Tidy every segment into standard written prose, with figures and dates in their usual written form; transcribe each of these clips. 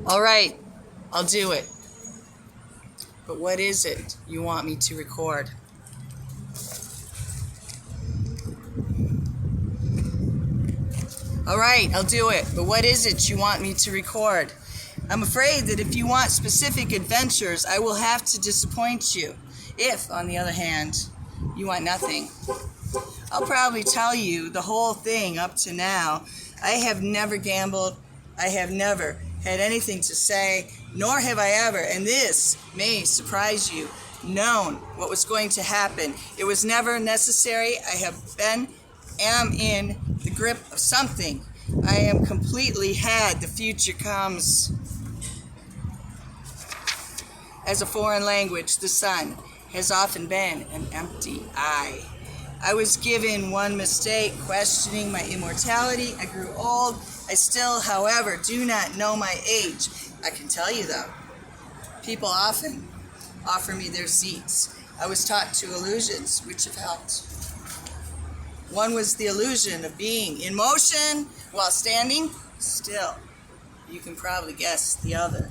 All right, I'll do it. But what is it you want me to record? All right, I'll do it. But what is it you want me to record? I'm afraid that if you want specific adventures, I will have to disappoint you. If, on the other hand, you want nothing, I'll probably tell you the whole thing up to now. I have never gambled. I have never had anything to say, nor have I ever, and this may surprise you, known what was going to happen. It was never necessary. I am in the grip of something. I am completely had. The future comes as a foreign language. The sun has often been an empty eye. I was given one mistake, questioning my immortality. I grew old. I still, however, do not know my age. I can tell you, though, people often offer me their seats. I was taught two illusions, which have helped. One was the illusion of being in motion while standing still. You can probably guess the other.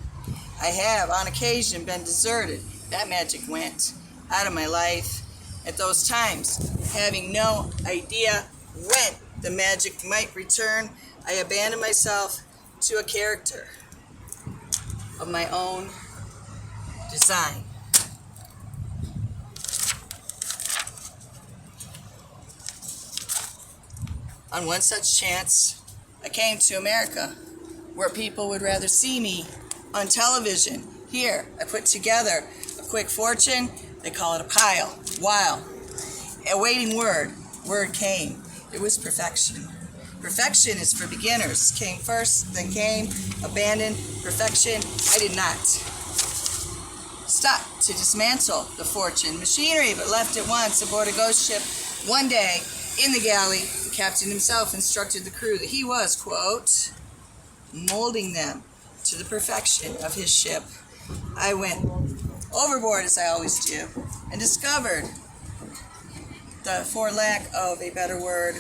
I have, on occasion, been deserted. That magic went out of my life at those times. Having no idea when the magic might return, I abandoned myself to a character of my own design. On one such chance, I came to America, where people would rather see me on television. Here, I put together a quick fortune. They call it a pile. While awaiting word came. It was perfection. Perfection is for beginners. Came first, then came, abandoned. Perfection, I did not stop to dismantle the fortune machinery, but left at once aboard a ghost ship. One day, in the galley, the captain himself instructed the crew that he was, quote, molding them to the perfection of his ship. I went overboard, as I always do, and discovered for lack of a better word,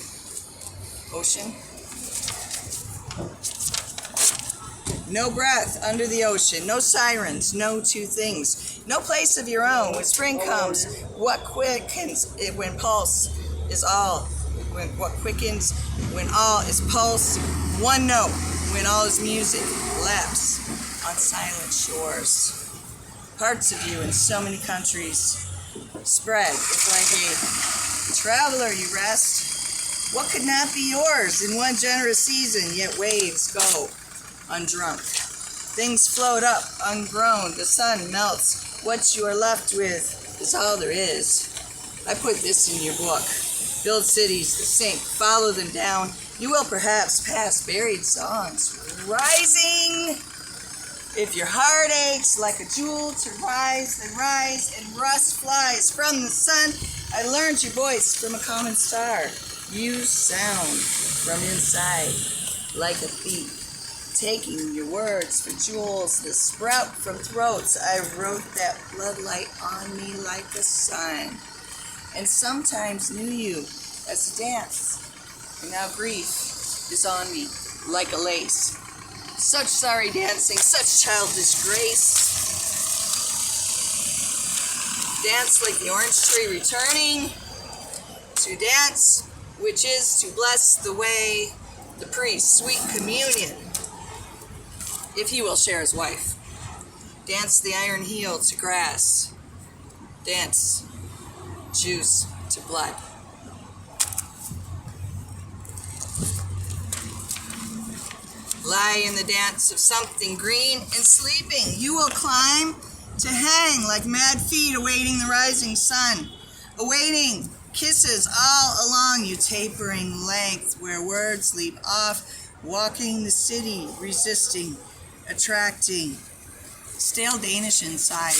ocean. No breath under the ocean, no sirens, no two things, no place of your own. When spring comes, what quickens it when pulse is all, what quickens when all is pulse, one note when all is music, laps on silent shores. Parts of you in so many countries spread. It's like a traveler you rest. What could not be yours in one generous season, yet waves go undrunk. Things float up ungrown. The sun melts. What you are left with is all there is. I put this in your book. Build cities that sink. Follow them down. You will perhaps pass buried songs rising. If your heart aches like a jewel to rise, then rise and rust flies from the sun. I learned your voice from a common star. You sound from inside like a thief, taking your words for jewels that sprout from throats. I wrote that bloodlight on me like a sun, and sometimes knew you as a dance, and now grief is on me like a lace. Such sorry dancing, such childish grace. Dance like the orange tree returning to dance, which is to bless the way, the priest, sweet communion, if he will share his wife. Dance the iron heel to grass. Dance juice to blood. Lie in the dance of something green and sleeping. You will climb to hang like mad feet awaiting the rising sun, awaiting kisses all along you tapering length where words leap off, walking the city, resisting, attracting, stale Danish inside.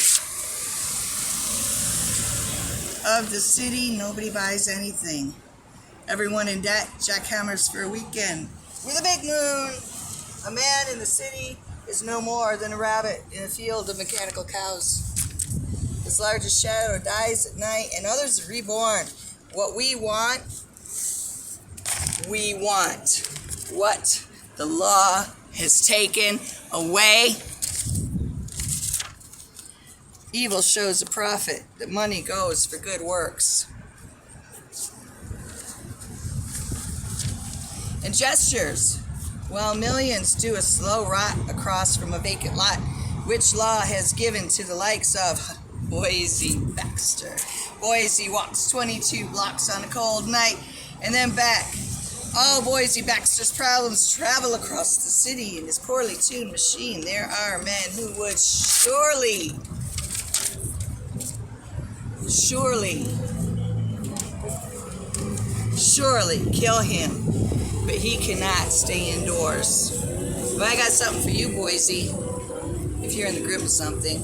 Of the city, nobody buys anything. Everyone in debt, jackhammers for a weekend with a big moon. A man in the city is no more than a rabbit in a field of mechanical cows. His largest shadow dies at night, and others are reborn. What we want what the law is taken away. Evil shows a prophet that money goes for good works. And gestures, while millions do a slow rot across from a vacant lot, which law has given to the likes of Boise Baxter. Boise walks 22 blocks on a cold night and then back. All Boise Baxter's problems travel across the city in his poorly tuned machine. There are men who would surely kill him, but he cannot stay indoors. But I got something for you, Boise, if you're in the grip of something.